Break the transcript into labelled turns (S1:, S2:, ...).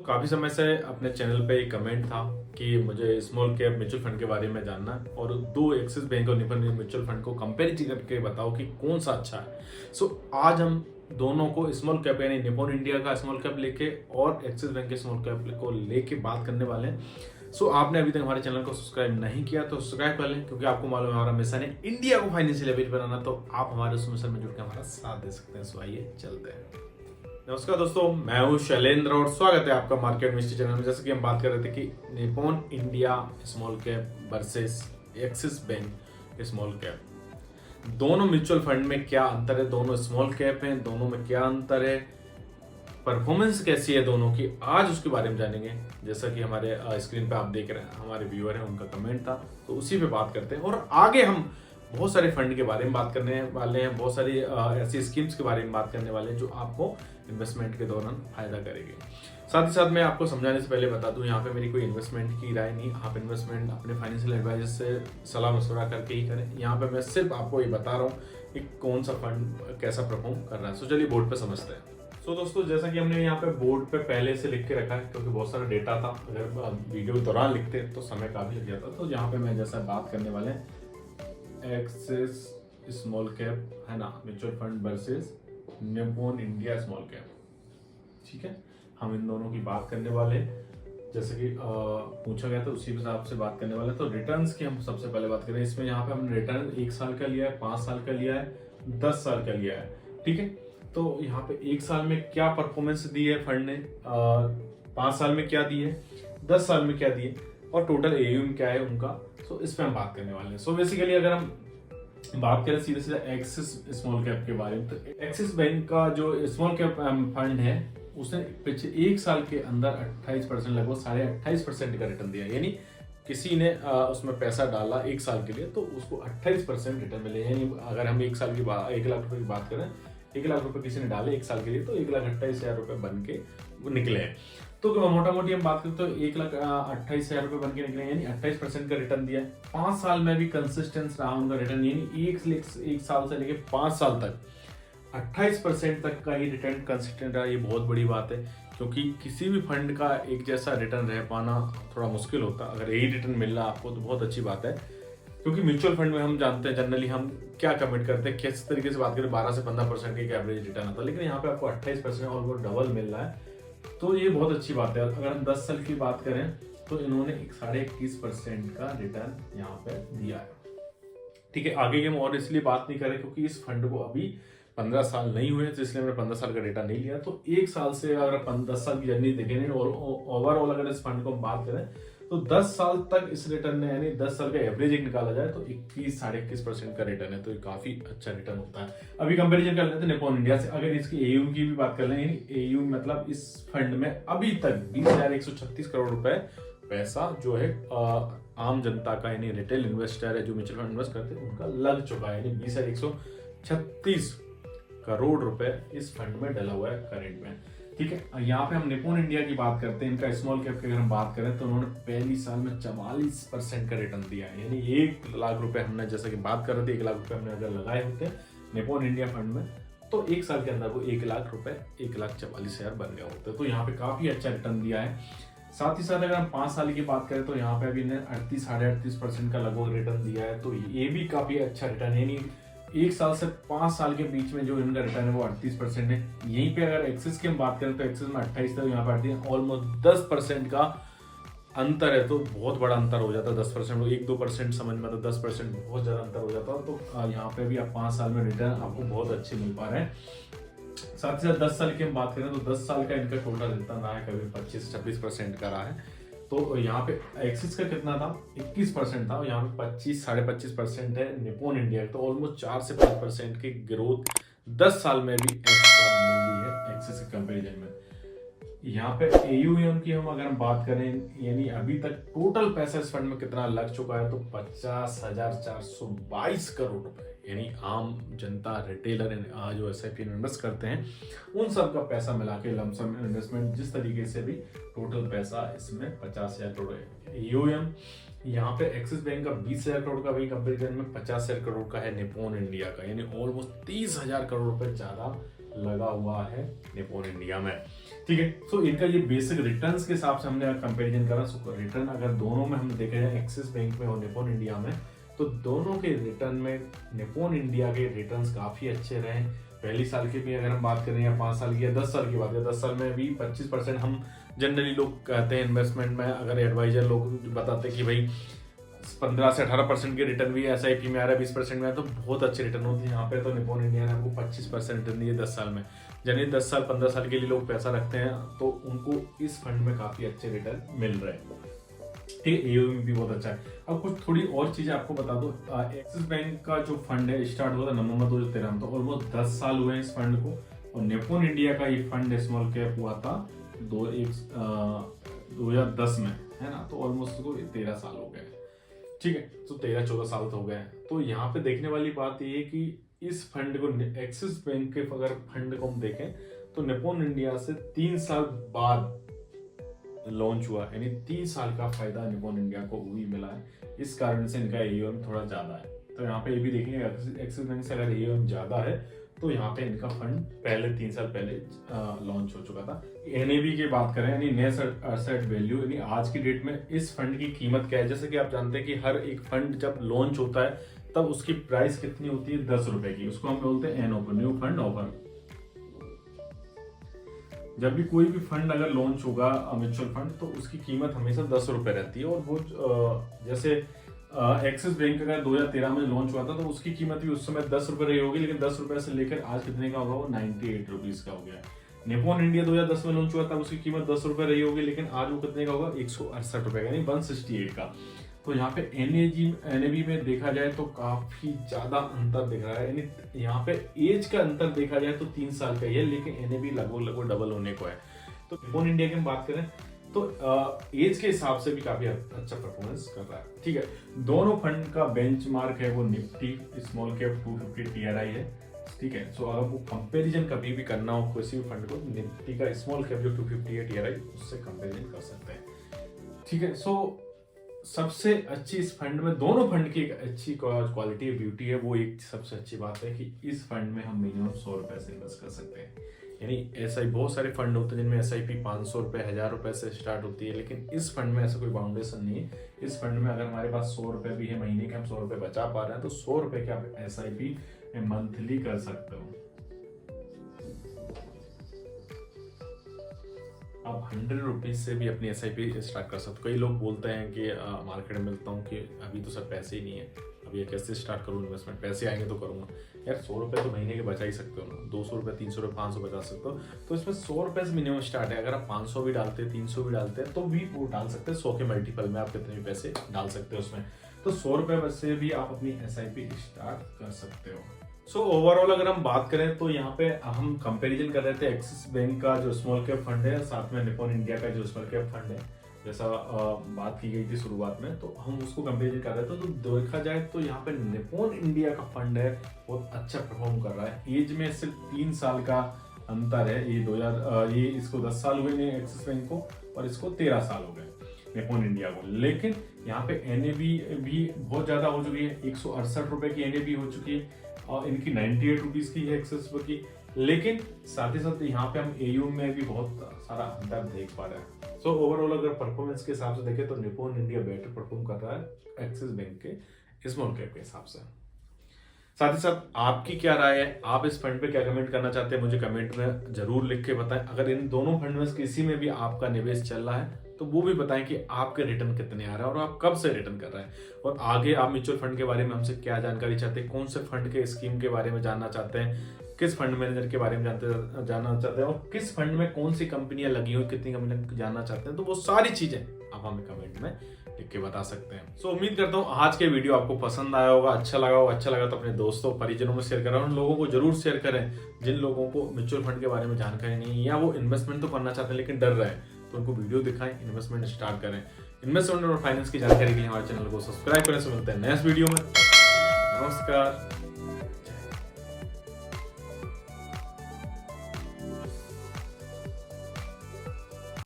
S1: काफ़ी समय से अपने चैनल पे एक कमेंट था कि मुझे स्मॉल कैप म्यूचुअल फंड के बारे में जानना है और दो एक्सिस बैंक और निपन म्यूचुअल फंड को कंपेरिजन करके बताओ कि कौन सा अच्छा है। आज हम दोनों को स्मॉल कैप यानी निपॉन इंडिया का स्मॉल कैप लेके और एक्सिस बैंक के स्मॉल कैप को लेके बात करने वाले हैं। आपने अभी तक हमारे चैनल को सब्सक्राइब नहीं किया तो सब्सक्राइब कर लें, क्योंकि आपको मालूम है हमारा मिशन है इंडिया को फाइनेंशियल एबिलिटी बनाना, तो आप हमारे उस मिशन में जुड़ के हमारा साथ दे सकते हैं। आइए चलते हैं। नमस्कार दोस्तों, मैं हूं शैलेंद्र और स्वागत है आपका मार्केट मिस्ट्री चैनल में। जैसे कि हम बात कर रहे थे कि Nippon India small cap versus axis bank small cap, दोनों म्यूचुअल फंड में क्या अंतर है, दोनों स्मॉल कैप हैं, दोनों में क्या अंतर है, परफॉर्मेंस कैसी है दोनों की, आज उसके बारे में जानेंगे। जैसा कि हमारे स्क्रीन पे आप देख रहे हैं, हमारे व्यूअर हैं, उनका कमेंट था, तो उसी पे बात करते हैं। और आगे हम बहुत सारे फंड के बारे में बात करने वाले हैं, बहुत सारी ऐसी स्कीम्स के बारे में बात करने वाले हैं जो आपको इन्वेस्टमेंट के दौरान फायदा करेगी। साथ ही साथ मैं आपको समझाने से पहले बता दूं, यहाँ पे मेरी कोई इन्वेस्टमेंट की राय नहीं, आप इन्वेस्टमेंट अपने फाइनेंशियल एडवाइजर से सलाह मशवरा करके ही करें। यहाँ पे मैं सिर्फ आपको ये बता रहा हूँ कि कौन सा फंड कैसा परफॉर्म कर रहा है। चलिए बोर्ड पे समझते हैं। दोस्तों, जैसा कि हमने यहाँ पे बोर्ड पे पहले से लिख के रखा है, क्योंकि बहुत सारा डेटा था, अगर वीडियो के दौरान लिखते तो समय काफी लग जाता। तो यहाँ पे मैं जैसा बात करने वाले हैं एक्सिस स्मॉल कैप है ना mutual fund versus Nippon India small cap, ठीक है। हम इन दोनों की बात करने वाले हैं, जैसे कि पूछा गया था उसी हिसाब से बात करने वाले हैं। तो रिटर्न्स की हम सबसे पहले बात करें। इसमें यहाँ पे हमने रिटर्न 1 साल का लिया है, 5 साल का लिया है, 10 साल का लिया है, ठीक है। तो यहाँ पे 1 साल में क्या परफॉर्मेंस दी है फंड ने, 5 साल में क्या दी है, 10 साल में क्या दी है, और टोटल एयूएम क्या है उनका। इस पे हम बात करने वाले हैं। बेसिकली अगर हम बात करें सीधे सीधे एक्सिस स्मॉल कैप के बारे में, तो एक्सिस बैंक का जो स्मॉल कैप फंड है उसने पिछले 1 साल के अंदर 28% लगभग 28.5% का रिटर्न दिया। यानी किसी ने उसमें पैसा डाला 1 साल के लिए तो उसको 28% रिटर्न मिले। यानी अगर हम 1 साल की 1 लाख रुपए की बात करें, 1 लाख रुपए किसी ने डाले 1 साल के लिए, तो 1,28,000 रुपए बन के वो निकले हैं। तो मोटा मोटी हम बात करें तो 1,28,000 रुपए बन के निकले, यानी 28% का रिटर्न दिया है। 5 साल में भी कंसिस्टेंस रहा उनका रिटर्न, यानी 1 साल से लेके 5 साल तक 28% तक का ही रिटर्न कंसिस्टेंट रहा। ये बहुत बड़ी बात है, क्योंकि किसी भी फंड का एक जैसा रिटर्न रह पाना थोड़ा मुश्किल होता। अगर यही रिटर्न मिल रहा आपको तो बहुत अच्छी बात है, क्योंकि म्यूचुअल फंड में हम जानते हैं जनरली हम क्या कमिट करते हैं, किस तरीके से बात करें, 12 से 15% की एवरेज रिटर्न आता है, लेकिन यहाँ पे आपको 28% और वो डबल मिल रहा है, तो ये बहुत अच्छी बात है। अगर हम 10 साल की बात करें तो इन्होंने 21.5% का रिटर्न यहाँ पे दिया है, ठीक है। आगे हम और इसलिए बात नहीं करें क्योंकि इस फंड को अभी 15 साल नहीं हुए, तो इसलिए मैंने 15 साल का डेटा नहीं लिया। तो 1 साल से अगर 10 साल की जर्नी देखें और ओवरऑल अगर इस फंड को हम बात करें तो 10 साल तक इस रिटर्न ने, यानी 10 साल का एवरेज एक निकाला जाए तो 21-21.5% का रिटर्न है, तो ये काफी अच्छा रिटर्न होता है। अभी कंपैरिजन कर लेते हैं निपॉन इंडिया से। अगर इसकी एयूएम की भी बात कर लें, एयूएम मतलब इस फंड में अभी तक 20,136 करोड़ रुपए पैसा जो है आम जनता का, यानी रिटेल इन्वेस्टर है जो म्यूचुअल फंड इन्वेस्ट करते हैं, उनका लग चुका है। यानी 20,136 करोड़ रुपए इस फंड में डला हुआ है करंट में, ठीक है। यहाँ पे हम निपॉन इंडिया की बात करते हैं, इनका स्मॉल कैप की अगर हम बात करें तो उन्होंने पहली साल में 44% का रिटर्न दिया है। यानी 1 लाख रुपए हमने, जैसे कि बात कर रहे थे, 1 लाख रुपए हमने अगर लगाए होते निपॉन इंडिया फंड में तो 1 साल के अंदर वो 1 लाख रुपए 1,44,000 बन गए होते। तो यहाँ पे काफी अच्छा रिटर्न दिया है। साथ ही साथ अगर हम 5 साल की बात करें तो यहाँ पे अभी 38-38.5% का लगभग रिटर्न दिया है, तो ये भी काफी अच्छा रिटर्न। यानी 1 साल से 5 साल के बीच में जो इनका रिटर्न है वो 38% है। यहीं पे अगर एक्सिस की हम बात करें तो एक्सिस में 28 था, यहाँ पे ऑलमोस्ट 10% का अंतर है, तो बहुत बड़ा अंतर हो जाता है। 10% 1-2% समझ में, तो 10% बहुत ज्यादा अंतर हो जाता है। तो यहाँ पे भी आप 5 साल में रिटर्न आपको बहुत अच्छे मिल पा रहे हैं। साथ ही साथ 10 साल की हम बात करें तो 10 साल का इनका टोटल रिटर्न रहा है, कभी 25-26% का रहा है। तो यहाँ पे एक्सिस का कितना था, 21% था, यहाँ पे 25-25.5% है निपॉन इंडिया। तो ऑलमोस्ट 4 से 5% की ग्रोथ 10 साल में भी एक्स्ट्रा मिली है एक्सिस के कंपैरिजन में। यहाँ पे एयूएम की हम अगर बात करें, यानी अभी तक टोटल पैसा इस फंड में कितना लग चुका है, तो 50,422 करोड़ रुपए। यानी आम जनता, रिटेलर जो एसआईपी में इन्वेस्ट करते हैं, उन सब का पैसा मिला के लमसम इन्वेस्टमेंट जिस तरीके से भी टोटल पैसा इसमें 50,000 करोड़ है। एयूएम यहाँ पे एक्सिस बैंक का 20,000 करोड़ का, वही कंपेरिजन में 50,000 करोड़ का है निपॉन इंडिया का, यानी ऑलमोस्ट 30,000 करोड़ रुपए ज्यादा लगा हुआ है निप्पॉन इंडिया में। ठीक है, सो इनका ये बेसिक रिटर्न्स के हिसाब से हमने कंपैरिजन करा। सो रिटर्न अगर दोनों में हम देखा जाए एक्सिस बैंक में और निप्पॉन इंडिया में, तो दोनों के रिटर्न में निप्पॉन इंडिया के रिटर्न्स काफी अच्छे रहे। पहली साल की भी अगर हम बात करें या 5 साल की या 10 साल की बात करें, 10 साल में भी 25% हम जनरली लोग कहते हैं इन्वेस्टमेंट में, अगर एडवाइजर लोग बताते हैं कि भाई 15 से 18% के रिटर्न भी SIP में आ रहा है, 20% में आ रहा है, तो बहुत अच्छे रिटर्न होते हैं। यहाँ पे तो निप्पॉन इंडिया ने हमको 25% रिटर्न दिए 10 साल में। यानी 10 साल 15 साल के लिए लोग पैसा रखते हैं तो उनको इस फंड में काफी अच्छे रिटर्न मिल रहे हैं। ठीक है, AUM भी बहुत अच्छा है। अब कुछ थोड़ी और चीजें आपको बता दो। एक्सिस बैंक का जो फंड है स्टार्ट हुआ था नवंबर 2013 में, तो ऑलमोस्ट 10 साल हुए हैं इस फंड को। और निप्पॉन इंडिया का ये फंड स्मॉल कैप हुआ था 2010 में, है ना, तो ऑलमोस्ट को 13 साल हो गए। ठीक है, तो 13-14 साल तो हो गए। तो यहाँ पे देखने वाली बात ये है कि इस फंड को, एक्सिस बैंक के अगर फंड को हम देखें तो निप्पॉन इंडिया से 3 साल बाद लॉन्च हुआ, यानी 3 साल का फायदा निप्पॉन इंडिया को भी मिला है। इस कारण से इनका AUM थोड़ा ज्यादा है। तो यहाँ पे ये भी देखेंगे एक्सिस बैंक से अगर AUM ज्यादा है तो यहाँ पे इनका फंड पहले 3 साल पहले लॉन्च हो चुका था। NAV की बात करें यानी नेट एसेट वैल्यू, यानी आज की डेट में इस फंड की कीमत क्या है। जैसे कि आप जानते हैं कि हर एक फंड जब लॉन्च होता है तब उसकी प्राइस कितनी होती है, 10 रुपए की। उसको हम बोलते हैं NOP, न्यू फंड ऑफर। जब भी कोई भी फंड अगर लॉन्च होगा म्यूचुअल फंड, तो उसकी कीमत हमेशा 10 रुपए रहती है। और वो जैसे एक्सिस बैंक अगर 2013 में लॉन्च हुआ था तो उसकी कीमत भी उस समय 10 रुपए रही होगी, लेकिन 10 रुपए से लेकर आज कितने का होगा, वो 98 रुपीज का हो गया है। निप्पॉन इंडिया 2010 में लॉन्च हुआ था, उसकी कीमत 10 रुपए रही होगी, लेकिन आज वो कितने का होगा, 168 रुपए का, यानी 168 का। तो यहाँ पे NAV में देखा जाए तो काफी ज्यादा अंतर दिख रहा है। यानी यहाँ पे एज का अंतर देखा जाए तो 3 साल का ही है, लेकिन NAV लगभग डबल होने को है। तो निप्पॉन इंडिया की हम बात करें तो एज के हिसाब से भी काफी अच्छा परफॉर्मेंस कर रहा है। ठीक है, दोनों फंड का बेंचमार्क है वो निफ्टी स्मॉल कैप 250 TRI है। ठीक है, सो अगर वो कंपैरिजन कभी भी करना हो किसी भी फंड को, निफ्टी का स्मॉल कैप जो 250 है TRI, उससे कंपैरिजन कर सकते हैं। ठीक है, सो सबसे अच्छी इस फंड में, दोनों फंड की एक अच्छी क्वालिटी ब्यूटी है। वो एक सबसे अच्छी बात है कि इस फंड में हम मिनिमम 100 रुपए से इन्वेस्ट कर सकते हैं। यानी SI बहुत सारे फंड होते हैं जिनमें SIP 500 रुपए 1000 रुपए से स्टार्ट होती है, लेकिन इस फंड में ऐसा कोई बाउंडेशन नहीं है। इस फंड में अगर हमारे पास 100 रुपए भी है, महीने के हम 100 रुपए बचा पा रहे हैं, तो 100 रुपए के आप SIP मंथली कर सकते हो। आप 100 रुपीज से भी अपनी SIP स्टार्ट कर सकते हो। कई लोग बोलते हैं कि मार्केट में मिलता हूँ कि अभी तो सर पैसे ही नहीं है, अब ये कैसे स्टार्ट करूँ इन्वेस्टमेंट, पैसे आएंगे तो करूँगा। यार 100 रुपए तो महीने के बचा ही सकते हो ना, 200 रुपए 300 रुपए 500 बचा सकते हो। तो इसमें 100 रुपए से मिनिमम स्टार्ट है। अगर आप 500 भी डालते हैं, 300 भी डालते हैं, तो भी वो डाल सकते हैं। 100 के मल्टीपल में आप कितने भी पैसे डाल सकते हो उसमें। तो 100 रुपए से भी आप अपनी SIP स्टार्ट कर सकते हो। सो ओवरऑल अगर हम बात करें तो यहाँ पे हम कंपैरिजन कर रहे थे एक्सिस बैंक का जो स्मॉल कैप फंड है, साथ में निप्पॉन इंडिया का जो स्मॉल कैप फंड है, जैसा बात की गई थी शुरुआत में, तो हम उसको कंपैरिजन कर रहे थे। तो देखा जाए तो यहाँ पे निप्पॉन इंडिया का फंड है बहुत अच्छा परफॉर्म कर रहा है। एज में सिर्फ 3 साल का अंतर है। ये इसको 10 साल हुए हैं एक्सिस बैंक को, और इसको 13 साल हो गए निप्पॉन इंडिया को। लेकिन यहाँ पे NAV भी बहुत ज्यादा हो चुकी है, 168 रुपए की NAV हो चुकी है, और इनकी 98 रुपीज की है एक्सिस की। लेकिन साथ ही साथ यहाँ पे हम AUM में भी बहुत सारा अंतर देख पा रहे हैं। सो ओवरऑल अगर परफॉर्मेंस के हिसाब से देखें तो निप्पॉन इंडिया बेटर परफॉर्म कर रहा है एक्सिस बैंक के स्मॉल कैप के हिसाब से। साथ ही साथ आपकी क्या राय है, आप इस फंड पे क्या कमेंट करना चाहते हैं, मुझे कमेंट में जरूर लिख के बताएं। अगर इन दोनों फंड में किसी में भी आपका निवेश चल रहा है तो वो भी बताएं कि आपके रिटर्न कितने आ रहे हैं और आप कब से रिटर्न कर रहे हैं। और आगे आप म्यूचुअल फंड के बारे में हमसे क्या जानकारी चाहते हैं, कौन से फंड के स्कीम के बारे में जानना चाहते हैं, किस फंड मैनेजर के बारे में जानना चाहते हैं, और किस फंड में कौन सी कंपनियां लगी हुई, कितनी कंपनियां जानना चाहते हैं, तो वो सारी चीजें आप हमें कमेंट में लिख के बता सकते हैं। सो उम्मीद करता हूँ आज के वीडियो आपको पसंद आया होगा, अच्छा लगा होगा। अच्छा लगा तो अपने दोस्तों परिजनों में शेयर करें, उन लोगों को जरूर शेयर करें जिन लोगों को म्यूचुअल फंड के बारे में जानकारी नहीं है, या वो इन्वेस्टमेंट तो करना चाहते हैं लेकिन डर रहे हैं, तो उनको वीडियो दिखाएं, इन्वेस्टमेंट स्टार्ट करें। इन्वेस्टमेंट और फाइनेंस की जानकारी के लिए हमारे चैनल को सब्सक्राइब करें। मिलते हैं नेक्स्ट वीडियो में। नमस्कार।